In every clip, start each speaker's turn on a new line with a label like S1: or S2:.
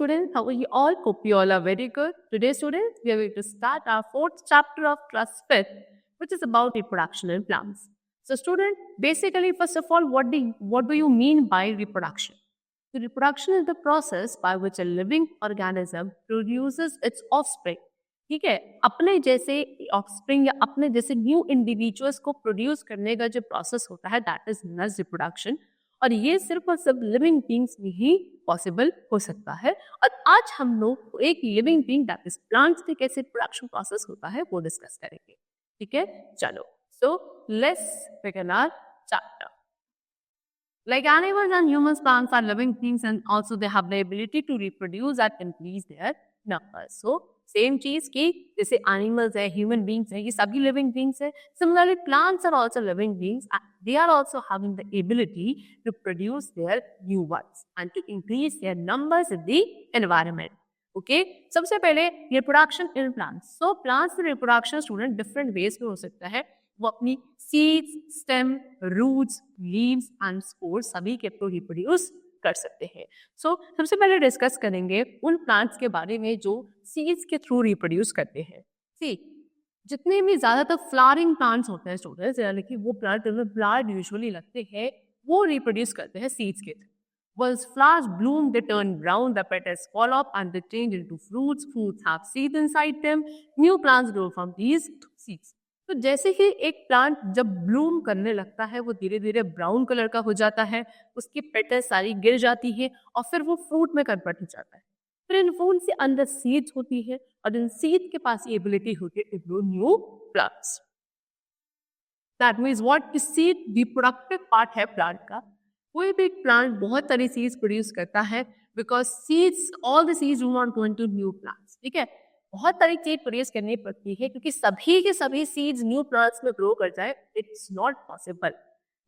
S1: students, how are you all? Hope you all are very good. Today, students, we are going to start our fourth chapter of class 5th, which is about reproduction in plants. So, student, basically, first of all, what do you mean by reproduction? So, reproduction is the process by which a living organism produces its offspring. ठीक है, अपने जैसे offspring या अपने जैसे new individuals को produce करने का जो प्रोसेस होता है that is known as reproduction, और ये सिर्फ और सिर्फ लिविंग बींग्स में ही पॉसिबल हो सकता है। और आज हम लोग एक living being that is plants में कैसे प्रोडक्शन प्रोसेस होता है वो डिस्कस करेंगे। ठीक है, चलो, so let's begin our chapter. Like animals and humans, plants are living things and also they have the ability to reproduce and increase their numbers. So, same चीज की जैसे animals है, human beings है, ये सभी living beings है. Similarly, plants are also living beings and they are also having the ability to produce their new ones and to increase their numbers in the environment. Okay? सबसे पहले reproduction in plants. So, plants में reproduction student different ways में हो सकता है। वो अपनी seeds, stem, roots, leaves and spores सभी के थ्रू रिप्रोड्यूस कर सकते हैं। सो सबसे पहले डिस्कस करेंगे उन प्लांट्स के बारे में जो सीड्स के थ्रू रिप्रोड्यूस करते हैं। सी जितने भी ज्यादातर फ्लावरिंग प्लांट्स होते हैं स्टूडेंट्स, यानी कि वो प्लांट में फ्लावर यूजुअली लगते हैं, वो रिप्रोड्यूस करते हैं सीड्स के through. Once flowers bloom, they turn brown, the petals fall off and they change into fruits. Fruits have seeds inside them. New plants grow from these seeds. तो जैसे ही एक plant जब ब्लूम करने लगता है वो धीरे धीरे ब्राउन कलर का हो जाता है, उसकी पेटल्स सारी गिर जाती है और फिर वो फ्रूट में कन्वर्ट हो जाता है। फिर इन फ्रूट से अंदर सीड्स होती है और इन सीड के पास ये एबिलिटी होती है to grow new plants. That means what, seed reproductive part है प्लांट का। कोई भी प्लांट बहुत सारी सीड्स प्रोड्यूस करता है because seeds, all the seeds do not go into new plants. ठीक है, बहुत सारी चीज प्रोड्यूस करनी पड़ती है क्योंकि सभी के सभी सीड्स न्यू प्लांट्स में ग्रो कर जाए, it's not possible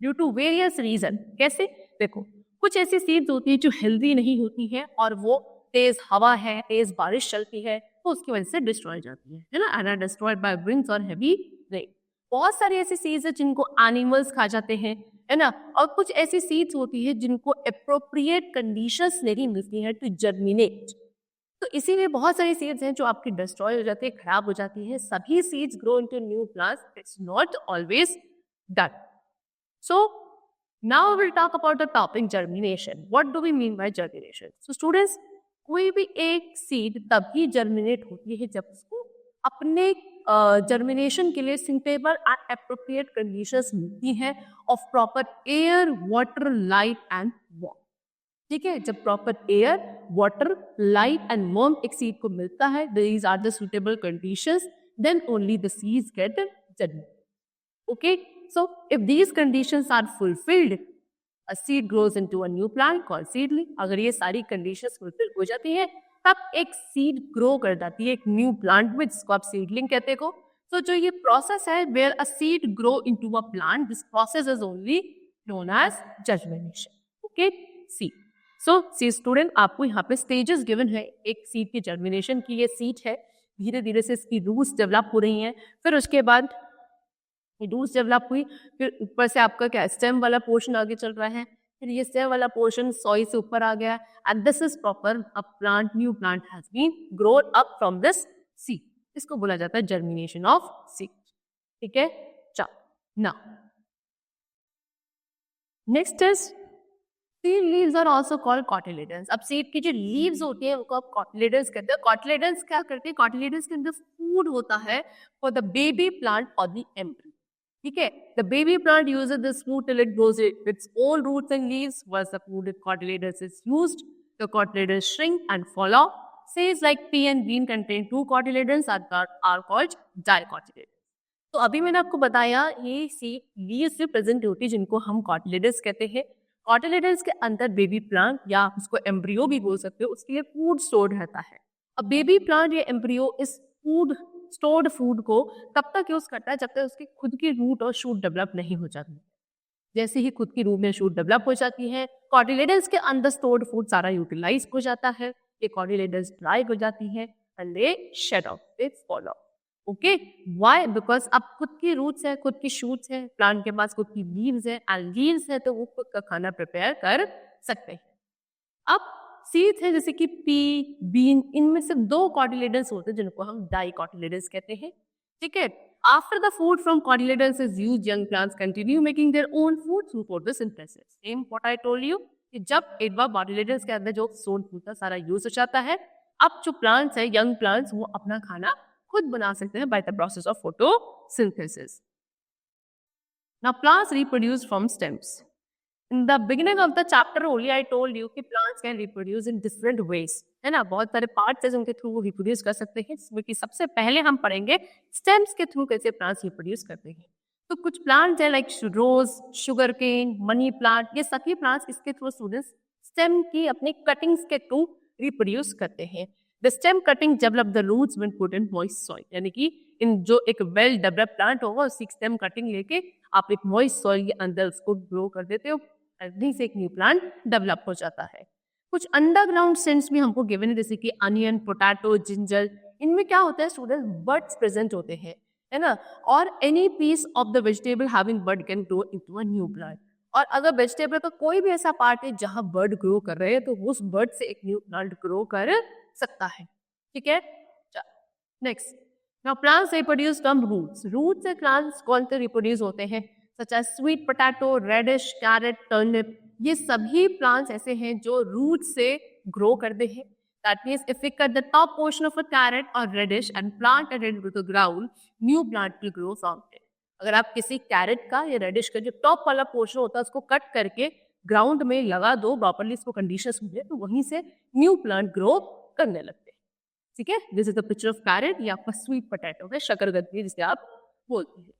S1: due to various reason. कैसे? देखो, कुछ ऐसी सीड्स होती है जो हेल्दी नहीं होती है और वो तेज हवा है, तेज बारिश चलती है तो उसकी वजह से डिस्ट्रॉय जाती है ना, and are destroyed by winds और हेवी रेन। बहुत सारी ऐसी सीड्स है जिनको एनिमल्स खा जाते हैं, है ना, और कुछ ऐसी सीड्स होती है जिनको अप्रोप्रिएट कंडीशंस नहीं मिलती है टू जर्मिनेट। तो इसीलिए बहुत सारी सीड्स हैं जो आपकी डिस्ट्रॉय हो जाती है, खराब हो जाती है। सभी seeds grow into new plants, it's not always done. So now we will talk about the topic germination. What do we mean by germination? So students, कोई भी एक सीड तभी जर्मिनेट होती है जब उसको अपने जर्मिनेशन के लिए सुटेबल एंड एप्रोप्रिएट कंडीशंस मिलती हैं of proper air, water, light and warmth. ठीक है, जब proper air, water, light and warmth एक सीड को मिलता है, these are the suitable conditions, then only the seeds get germinate. Okay, so if these conditions are fulfilled, a seed grows into a new plant called seedling. अगर ये सारी conditions fulfil हो जाती है तब एक सीड ग्रो कर जाती है, एक न्यू प्लांट में, जिसको आप सीडलिंग कहते हो। सो जो ये प्रोसेस है where a seed grow into a plant, this process is only known as germination. Okay, see so see student, आपको यहाँ पे स्टेजेस गिवन है एक सीड की जर्मिनेशन की। ये सीड है, धीरे धीरे से इसकी रूट्स डेवलप हो रही हैं, फिर उसके बाद रूट्स डेवलप हुई, फिर ऊपर से आपका क्या स्टेम वाला पोर्शन आगे चल रहा है, फिर ये स्टेम वाला पोर्शन सॉइल से ऊपर आ गया, and this is proper a plant, new plant has been grown up from this seed. इसको बोला जाता है जर्मिनेशन ऑफ सीड। ठीक है, चलो now next is seed leaves are also called cotyledons. अब सीड की जो लीव्स होती है उनको आप कॉटिलेडन्स कहते हैं। कॉटिलेडन्स क्या करते हैं? कॉटिलेडन्स के अंदर फूड होता है फॉर द बेबी प्लांट और द एम्ब्रियो। ठीक है, the baby plant uses this food till it grows its own roots and leaves. Once the food with cotyledons is used, the cotyledons shrink and fall off. Seeds like pea and bean contain two cotyledons are called dicotyledons. तो अभी मैंने आपको बताया ये seed leaves से present होती है जिनको हम कॉटिलेडन्स कहते हैं। कॉटिलेडन्स के अंदर बेबी प्लांट या उसको एम्ब्रियो भी बोल सकते हो, उसके लिए फूड स्टोर्ड रहता है। अब बेबी प्लांट या एम्ब्रियो इस फूड स्टोर्ड फूड को तब तक यूज करता है जब तक उसकी खुद की रूट और शूट डेवलप नहीं हो जाती। जैसे ही खुद की रूट में शूट डेवलप हो जाती है, कॉटिलेडन्स के अंदर स्टोर्ड फूड सारा यूटिलाइज हो जाता है, ये कॉटिलेडन्स ड्राई हो जाती है and they shed off, they fall off. Okay, why? Because अब खुद की रूट्स है, खुद की शूट्स है, प्लांट के पास खुद की लीव्स है, एंड लीव्स है तो वो खुद का खाना प्रिपेयर कर सकते हैं। अब सीड्स है जैसे कि पी, बीन, इनमें से 2 कॉटिलेडन्स होते हैं जिनको हम डाइकोटिलेडन्स कहते हैं, ठीक है। After the food from cotyledons is used, young plants continue making their own food through photosynthesis. Same what I told you कि जब एक बार कॉटिलेडन्स के अंदर जो सोन फूड था सारा यूज हो जाता है, अब जो प्लांट्स है, यंग प्लांट्स, वो अपना खाना खुद बना सकते हैं by the process of photosynthesis. Now plants reproduce from stems. In the beginning of the chapter only I told you कि plants can reproduce in different ways, है ना। बहुत सारे parts है जिनके थ्रू वो reproduce कर सकते हैं, जिसमें कि सबसे पहले हम पढ़ेंगे stems के थ्रू कैसे plants reproduce करते हैं। तो कुछ plants है like rose, sugarcane, money plant, ये सभी plants इसके थ्रू students stem की अपनी cuttings के थ्रू reproduce करते हैं। The stem cutting develop the roots when put in moist soil, यानी कि इन जो एक वेल डेवलप प्लांट होगा उसकी स्टेम कटिंग लेके आप एक मॉइस्ट सॉइल के अंदर उसको ग्रो कर देते हो, वहीं से एक न्यू प्लांट डेवलप हो जाता है। कुछ अंडरग्राउंड सेंस भी हमको गिवन है जैसे कि अनियन, पोटैटो, जिंजर, इनमें क्या होता है स्टूडेंट, बर्ड्स प्रेजेंट होते हैं, है ना। और any piece of the vegetable having bud can grow into a new plant. और अगर वेजिटेबल का कोई भी ऐसा पार्ट है जहां बर्ड ग्रो कर रहे हैं तो उस बर्ड से एक न्यू प्लांट ग्रो कर सकता है, ठीक है। Next, now plants reproduce from roots. Roots से plants कौन से reproduce होते हैं, such as sweet potato, radish, carrot, turnip. ये सभी plants ऐसे हैं जो root से grow करते हैं। That means if we cut the top portion of a carrot or radish and plant it into the ground, new plant will grow from it. अगर आप किसी कैरेट का या रेडिश का जो टॉप वाला पोर्शन होता है उसको कट करके ग्राउंड में लगा दो, प्रॉपरली इसको कंडीशंस मिले, तो वहीं से न्यू प्लांट ग्रो करने लगते हैं, ठीक है। This is the picture of carrot, या आपका स्वीट पोटैटो है, शकरकंदी जिसे आप बोलते हैं।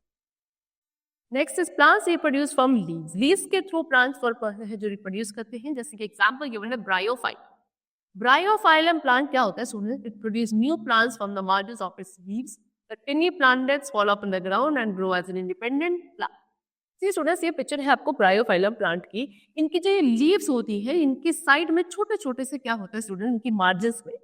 S1: Next is plants reproduce from leaves. Leaves के थ्रू प्लांट्स है जो रिप्रोड्यूस करते हैं, जैसे कि एग्जांपल गिवन है ब्रायोफाइट। ब्रायोफाइलम प्लांट क्या होता है student, it produce new plants from the margins of its leaves. The tiny plantlets fall up in the ground and grow as an independent plant. See students, ये picture है आपको Bryophyllum plant की। इनकी जो leaves होती है, इनकी side में छोटे छोटे से क्या होता है स्टूडेंट, इनकी मार्जिन्स में,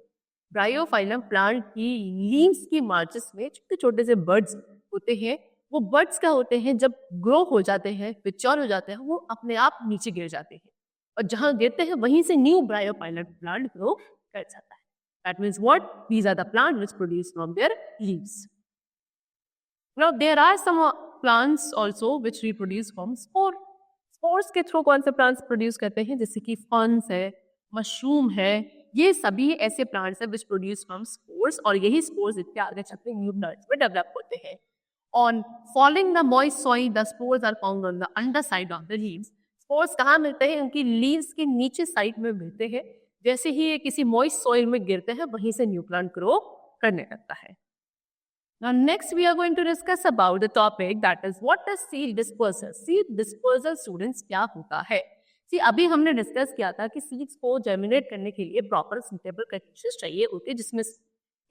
S1: ब्रायोफाइलम प्लांट की लीव्स की मार्जिन्स में छोटे छोटे से बर्ड्स होते हैं। वो बर्ड्स क्या होते हैं, जब ग्रो हो जाते हैं, मैच्योर हो जाते हैं, वो अपने आप नीचे गिर जाते हैं, और जहां गिरते हैं वहीं से न्यू ब्रायोफाइलम प्लांट ग्रो कर जाता है। That means what, these are the plant which produce from their leaves. Now there are some plants also which reproduce from spore. Spores के थ्रू कौन से प्लांट्स प्रोड्यूस करते हैं, जैसे कि फर्न्स है, मशरूम है, ये सभी ऐसे प्लांट्स हैं विच प्रोड्यूस फ्रॉम स्पोर्स, और यही स्पोर्स इतने आगे चलते न्यू प्लांट्स में डेवलप होते हैं। On falling the moist soil the spores are found on the under side of the leaves. Spores कहाँ मिलते हैं, उनकी लीव्स के नीचे साइड में मिलते हैं। जैसे ही ये किसी मॉइस्ट सॉइल में गिरते हैं वहीं से न्यू प्लांट ग्रो करने लगता है। Now next we are going to discuss about the topic that is what is seed dispersal. Seed dispersal students क्या होता है? See, अभी हमने डिस्कस किया था कि सीड्स को जर्मिनेट करने के लिए प्रॉपर सुटेबल कंडीशंस चाहिए होती है, जिसमें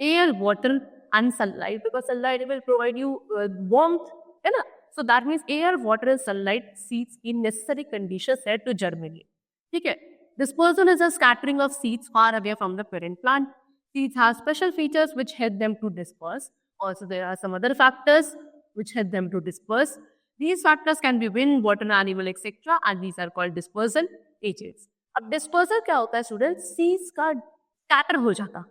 S1: air, water and sunlight, because sunlight will provide you warmth, है ना। So that means air, water and sunlight seeds की नेसेसरी कंडीशंस है टू जर्मिनेट, ठीक है। Dispersal is a scattering of seeds far away from the parent plant. Seeds have special features which help them to disperse. Also, there are some other factors which help them to disperse. These factors can be wind, water, animal, etc. and these are called dispersal agents. अब dispersal क्या होता है student, seeds का scatter हो जाता,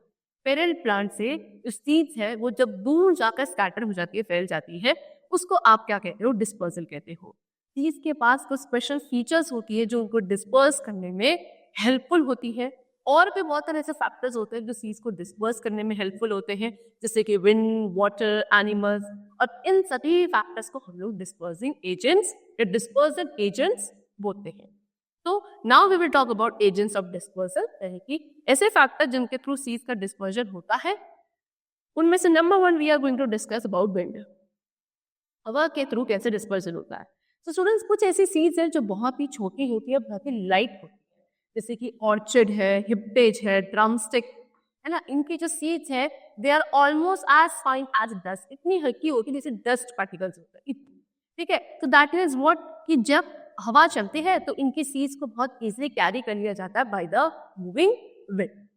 S1: parent plant से जो seeds है वो जब दूर जाकर स्कैटर हो जाती है, फैल जाती है, उसको आप क्या कहते हो, डिस्पर्सल कहते हो। सीड्स के पास कुछ स्पेशल फीचर्स होती है जो उनको डिस्पर्स करने में हेल्पफुल होती है, और भी बहुत सारे ऐसे फैक्टर्स होते हैं जो सीड्स को डिस्पर्स करने में हेल्पफुल होते हैं, जैसे कि विंड, वाटर, एनिमल्स, और इन सभी फैक्टर्स को हम लोग डिस्पर्सिंग एजेंट्स या डिस्पर्सन एजेंट्स बोलते हैं। तो now we will talk about agents of dispersal, यानी कि ऐसे फैक्टर जिनके थ्रू सीड्स का डिस्पर्जन होता है। उनमें से नंबर 1 we are going to discuss about wind. हवा के थ्रू कैसे डिस्पर्जन होता है। तो स्टूडेंट्स, कुछ ऐसी सीड्स हैं जो बहुत ही छोटी होती है, बहुत ही लाइट होती है, जैसे कि ऑर्चिड है, हिप्टेज है, ड्रमस्टिक, है ना। इनकी जो सीड्स है they are almost as fine as dust, इतनी हल्की होती है जैसे डस्ट पार्टिकल्स होता है, ठीक है। तो दैट इज व्हाट, कि जब हवा चलती है तो इनकी सीड्स को बहुत इजीली कैरी कर लिया जाता है by the moving wind,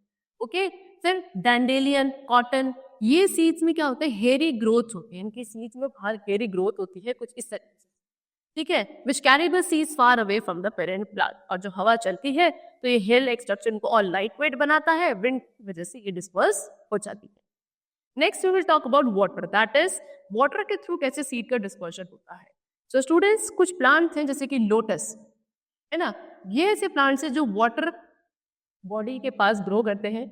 S1: okay. फिर डैंडेलियन, कॉटन, ये सीड्स में क्या होता है, हेयरी ग्रोथ होती है, इनकी सीड्स में बाहर हेयरी ग्रोथ होती है कुछ इस तरह से। ठीक है, which carry the seeds far away from the parent plant. और जो हवा चलती है तो ये हिल एक स्ट्रक्चर इनको और लाइट वेट बनाता है, विंड की वजह से ये डिस्पर्स हो जाती है। Next we will talk about water, that is water के थ्रू कैसे सीड का डिस्पर्शन होता है। सो स्टूडेंट्स, कुछ प्लांट्स हैं जैसे कि लोटस, है ना, ये ऐसे प्लांट्स हैं जो वाटर बॉडी के पास ग्रो करते हैं,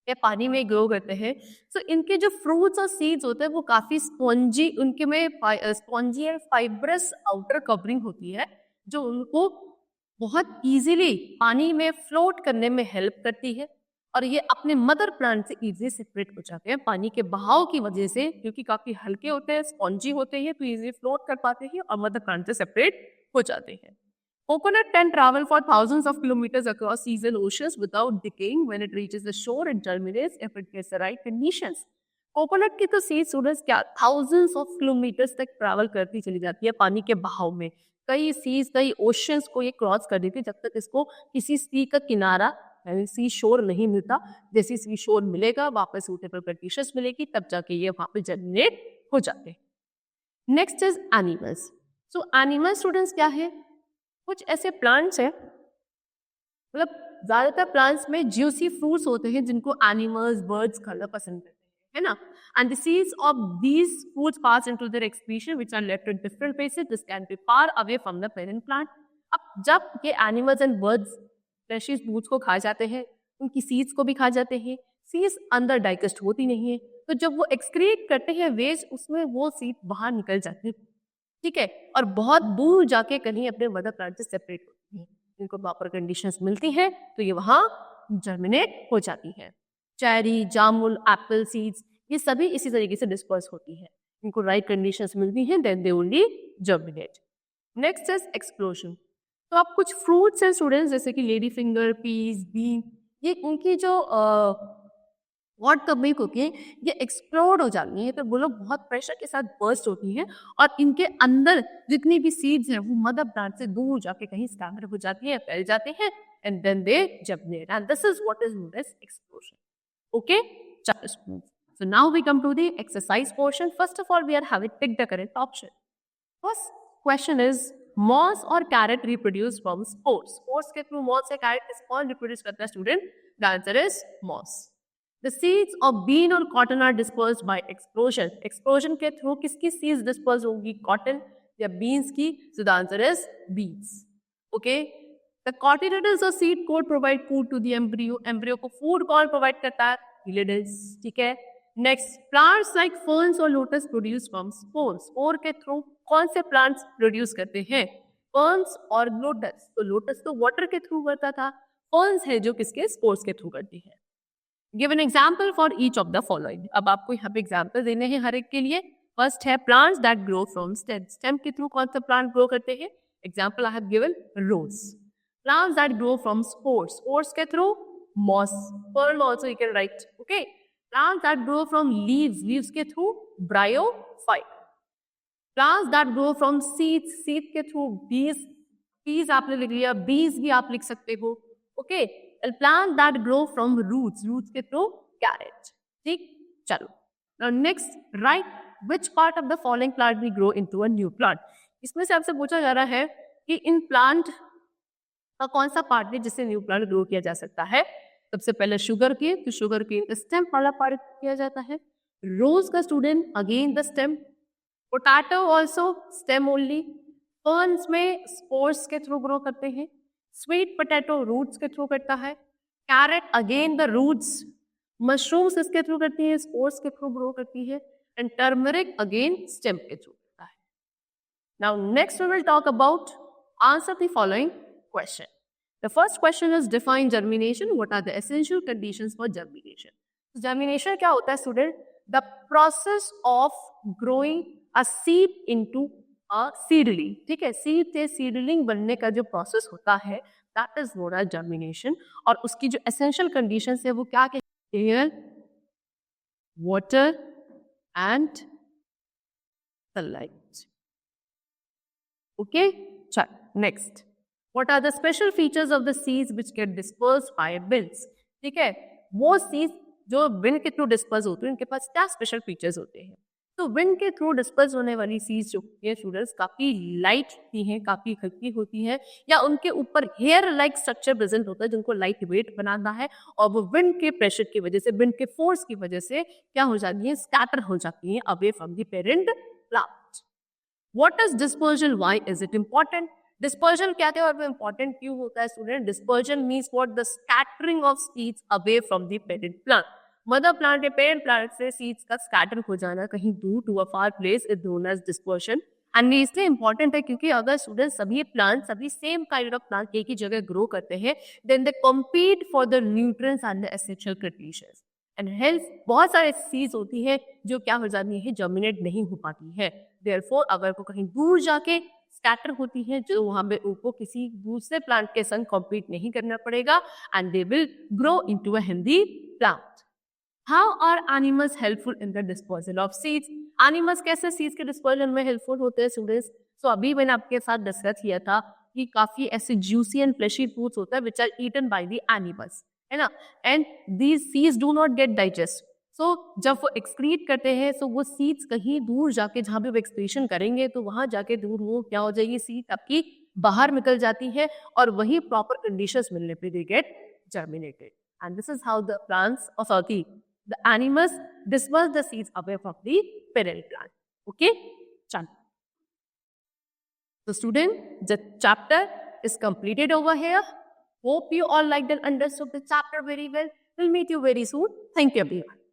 S1: या पानी में ग्रो करते हैं। सो इनके जो फ्रूट्स और सीड्स होते हैं वो काफी स्पॉन्जी, उनके में spongy and fibrous outer covering होती है जो उनको बहुत इजीली पानी में फ्लोट करने में हेल्प करती है, और ये अपने मदर प्लांट से इजीली सेपरेट हो जाते हैं पानी के बहाव की वजह से, क्योंकि काफी हल्के होते हैं, स्पॉन्जी होते हैं, तो इजीली फ्लोट कर पाते हैं और मदर प्लांट से सेपरेट हो जाते हैं। Coconut can travel for thousands of kilometers across seas and oceans without decaying when it reaches the shore and germinates if it gets the right conditions. Coconut की तो सीड स्टूडेंट्स क्या thousands of kilometers तक travel करती चली जाती है पानी के बहाव में, कई सीज कई ओशंस को ये क्रॉस कर देती है जब तक इसको किसी सी का किनारा यानी सी शोर नहीं मिलता। जैसे सी शोर मिलेगा, वहाँ पर सूटेबल कंडीशंस मिलेगी, तब जाके ये वहाँ पे जर्मिनेट हो जाते हैं। Next is animals. So animal students क्या है, कुछ ऐसे प्लांट्स हैं, मतलब ज्यादातर प्लांट्स में ज्यूसी फ्रूट्स होते हैं जिनको एनिमल्स बर्ड्स खाना पसंद करते हैं, है ना, and the seeds of these fruits pass into their excretion which are left in different places, this can be far away from the parent plant. अब जब ये animals and birds fresh fruits को खा जाते हैं, उनकी सीड्स को भी खा जाते हैं, सीड्स अंदर डाइजेस्ट होती नहीं है, तो जब वो एक्सक्रीट करते हैं वेस्ट, उसमें वो सीड बाहर निकल जाते हैं, ठीक है, और बहुत दूर जाके कहीं अपने मदर प्लांट से सेपरेट होती है। इनको प्रॉपर कंडीशंस मिलती हैं तो ये वहां जर्मिनेट हो जाती है। चेरी, जामुन, एप्पल सीड्स ये सभी इसी तरीके से डिस्पर्स होती है, इनको राइट कंडीशंस मिलती हैं, then they only germinate. Next is explosion. तो आप कुछ फ्रूट्स हैं स्टूडेंट्स जैसे कि लेडी फिंगर, पीस, बीन, ये उनकी जो वॉट कब मिल्क होती है ये एक्सप्लोड हो जाती है, तो वो लोग बहुत प्रेशर के साथ बर्स्ट होती हैं और इनके अंदर जितनी भी सीड्स हैं वो मदर प्लांट से दूर जाके कहीं स्कैटर हो जाती है, फैल जाते हैं, and then they germinate, and this is what is known as explosion. Okay, so now we come to the exercise portion. First of all, we are having pick the correct option. First question is moss or carrot reproduce from spores. Spores के through moss या carrot किस कौन reproduce करता है student? The answer is moss. The seeds of bean or cotton are dispersed by explosion. Explosion के through किसकी seeds disperse होंगी? Cotton या beans की? So the answer is beans. Okay. The cotyledons or seed coat provide food to the embryo. Embryo को food कौन provide करता है? Cotyledons. ठीक है. Next, plants like ferns or lotus produce from spores. Spore के through कौन से plants produce करते हैं? Ferns और lotus. तो lotus तो water के through करता था. Ferns है जो किसके spores के through करती है. Give an example for each of the following. अब आपको यहाँ पे example देने हैं हर एक के लिए. First है plants that grow from stem. Stem के through कौन सा plant grow करते हैं? Example I have given rose. Plants that grow from spores. Spores के through moss. Fern also you can write. Okay. Plants that grow from leaves. Leaves के through bryophyte. Plants that grow from seeds. Seed के through bees. Peas आपने लिख लिया. Bees भी आप लिख सकते हो. Okay. And plant that grow from roots. Roots के through carrot. ठीक, चलो. Now next, write which part of the following plant will grow into a new plant. इसमें से आपसे पूछा जा रहा है कि इन प्लांट का कौन सा पार्ट है जिससे न्यू प्लांट ग्रो किया जा सकता है. सबसे पहले शुगर केन, तो शुगर केन स्टेम वाला पार्ट किया जाता है. रोज का student again the stem. Potato also stem only. Ferns में स्पोर्स के थ्रू ग्रो करते हैं. स्वीट पोटैटो रूट्स के थ्रू करता है. Carrot again the roots. Mushrooms इसके थ्रू करती है, स्पोर्स के थ्रू ग्रो करती है. एंड टर्मरिक अगेन स्टेम के थ्रू करता है. Now next we will talk about answer the following question. The first question is define germination. What are the essential conditions for germination? So, germination क्या होता है student? The process of growing a seed into a seedling. ठीक है, seed से seedling बनने का जो process होता है that is known as germination. और उसकी जो essential conditions है वो क्या कहते हैं? Air, water and sunlight. Okay? चल next. What are the special features of the seeds which get dispersed by winds? ठीक है, वो seeds जो wind के थ्रू डिस्पर्स होते हैं उनके पास क्या स्पेशल फीचर्स होते हैं? तो विंड के थ्रू डिस्पर्स होने वाली सीड्स जो होती है स्टूडेंट्स काफी लाइट होती हैं, काफी हल्की होती हैं, या उनके ऊपर हेयर लाइक स्ट्रक्चर प्रेजेंट होता है जिनको लाइट वेट बनाता है, और वो विंड के प्रेशर की वजह से, विंड के फोर्स की वजह से क्या हो जाती है, स्कैटर हो जाती है away from the parent plant. What is dispersal? Why is it important? Dispersal क्या है और वो important क्यों होता है student? Dispersion means what? The scattering of seeds away from the parent plant. Mother plant या पेरेंट प्लांट से seeds का स्कैटर हो जाना कहीं दूर to a far place is known as dispersion. And ये इसलिए इंपॉर्टेंट है क्योंकि अगर स्टूडेंट सभी प्लांट सभी सेम काइंड ऑफ प्लांट एक ही जगह ग्रो करते हैं, then they compete for the nutrients and the essential conditions, and health बहुत सारे सीड्स होती है जो क्या हो जाती है, जर्मिनेट नहीं हो पाती है। देयरफॉर अगर वो कहीं दूर जाके स्कैटर होती है, जो वहां पे उनको किसी दूसरे प्लांट के संग कॉम्पीट नहीं करना पड़ेगा, and they will grow into a healthy plant. How are animals helpful in the disposal of seeds? Animals कैसे सीड्स के डिस्पोजल में हेल्पफुल होते हैं स्टूडेंट्स? सो अभी मैंने आपके साथ डिस्कस किया था कि काफी ऐसे जूसी एंड फ्लेशी फूड्स होता है which are eaten by the animals, है ना, and these seeds do not get digest. So जब वो एक्सक्रीट करते हैं, सो वो सीड्स कहीं दूर जाके, जहाँ पे वो एक्सक्रीशन करेंगे तो वहां जाके दूर वो क्या हो जाएगी, सीड आपकी बाहर निकल जाती है, और वही प्रॉपर कंडीशंस मिलने पे they get germinated, and this is how the plants और sorry the animals disperse the seeds away from the parent plant. Okay, chalo. So student, the chapter is completed over here. Hope you all liked and understood the chapter very well. We'll meet you very soon. Thank you everyone.